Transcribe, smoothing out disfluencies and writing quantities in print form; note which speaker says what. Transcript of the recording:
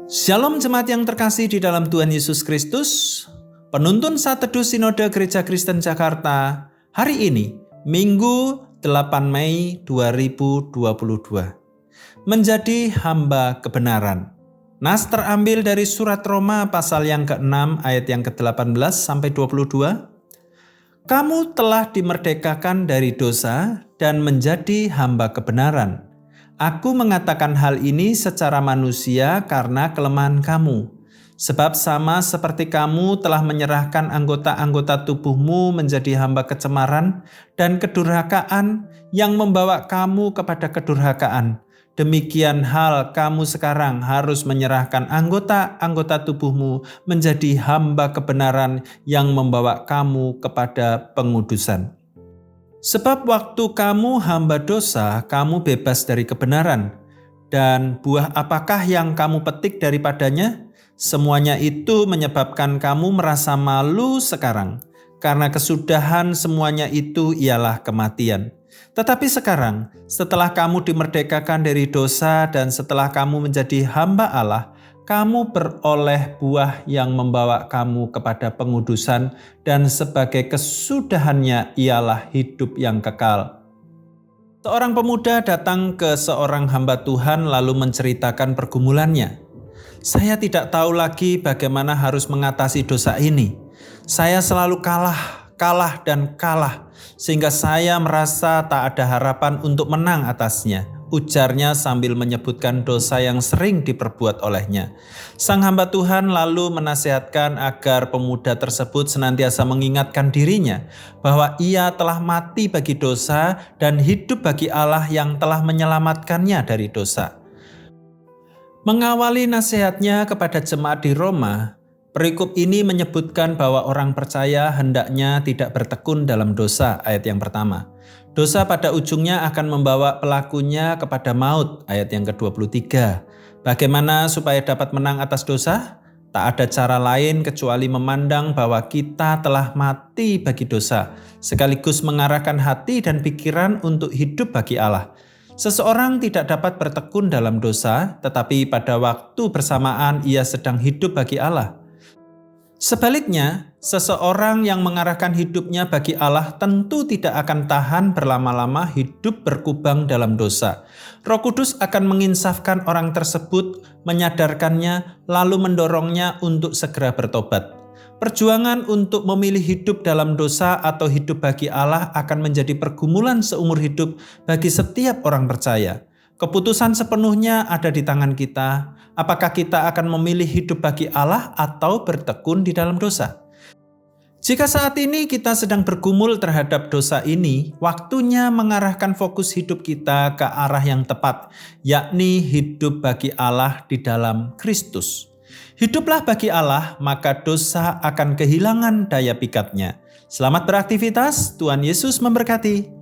Speaker 1: Shalom jemaat yang terkasih di dalam Tuhan Yesus Kristus. Penuntun Saat Teduh Sinode Gereja Kristen Jakarta hari ini, Minggu 8 Mei 2022. Menjadi hamba kebenaran. Nas terambil dari surat Roma pasal yang ke-6 ayat yang ke-18 sampai 22. Kamu telah dimerdekakan dari dosa dan menjadi hamba kebenaran. Aku mengatakan hal ini secara manusia karena kelemahan kamu. Sebab sama seperti kamu telah menyerahkan anggota-anggota tubuhmu menjadi hamba kecemaran dan kedurhakaan yang membawa kamu kepada kedurhakaan. Demikian hal kamu sekarang harus menyerahkan anggota-anggota tubuhmu menjadi hamba kebenaran yang membawa kamu kepada pengudusan. Sebab waktu kamu hamba dosa, kamu bebas dari kebenaran. Dan buah apakah yang kamu petik daripadanya? Semuanya itu menyebabkan kamu merasa malu sekarang. Karena kesudahan semuanya itu ialah kematian. Tetapi sekarang, setelah kamu dimerdekakan dari dosa dan setelah kamu menjadi hamba Allah, kamu beroleh buah yang membawa kamu kepada pengudusan dan sebagai kesudahannya ialah hidup yang kekal. Seorang pemuda datang ke seorang hamba Tuhan lalu menceritakan pergumulannya. Saya tidak tahu lagi bagaimana harus mengatasi dosa ini. Saya selalu kalah dan kalah sehingga saya merasa tak ada harapan untuk menang atasnya. Ujarnya sambil menyebutkan dosa yang sering diperbuat olehnya. Sang hamba Tuhan lalu menasihatkan agar pemuda tersebut senantiasa mengingatkan dirinya bahwa ia telah mati bagi dosa dan hidup bagi Allah yang telah menyelamatkannya dari dosa. Mengawali nasihatnya kepada jemaat di Roma, perikop ini menyebutkan bahwa orang percaya hendaknya tidak bertekun dalam dosa, ayat yang pertama. Dosa pada ujungnya akan membawa pelakunya kepada maut, ayat yang ke-23. Bagaimana supaya dapat menang atas dosa? Tak ada cara lain kecuali memandang bahwa kita telah mati bagi dosa, sekaligus mengarahkan hati dan pikiran untuk hidup bagi Allah. Seseorang tidak dapat bertekun dalam dosa, tetapi pada waktu bersamaan ia sedang hidup bagi Allah. Sebaliknya, seseorang yang mengarahkan hidupnya bagi Allah tentu tidak akan tahan berlama-lama hidup berkubang dalam dosa. Roh Kudus akan menginsafkan orang tersebut, menyadarkannya, lalu mendorongnya untuk segera bertobat. Perjuangan untuk memilih hidup dalam dosa atau hidup bagi Allah akan menjadi pergumulan seumur hidup bagi setiap orang percaya. Keputusan sepenuhnya ada di tangan kita. Apakah kita akan memilih hidup bagi Allah atau bertekun di dalam dosa? Jika saat ini kita sedang bergumul terhadap dosa ini, waktunya mengarahkan fokus hidup kita ke arah yang tepat, yakni hidup bagi Allah di dalam Kristus. Hiduplah bagi Allah, maka dosa akan kehilangan daya pikatnya. Selamat beraktivitas, Tuhan Yesus memberkati.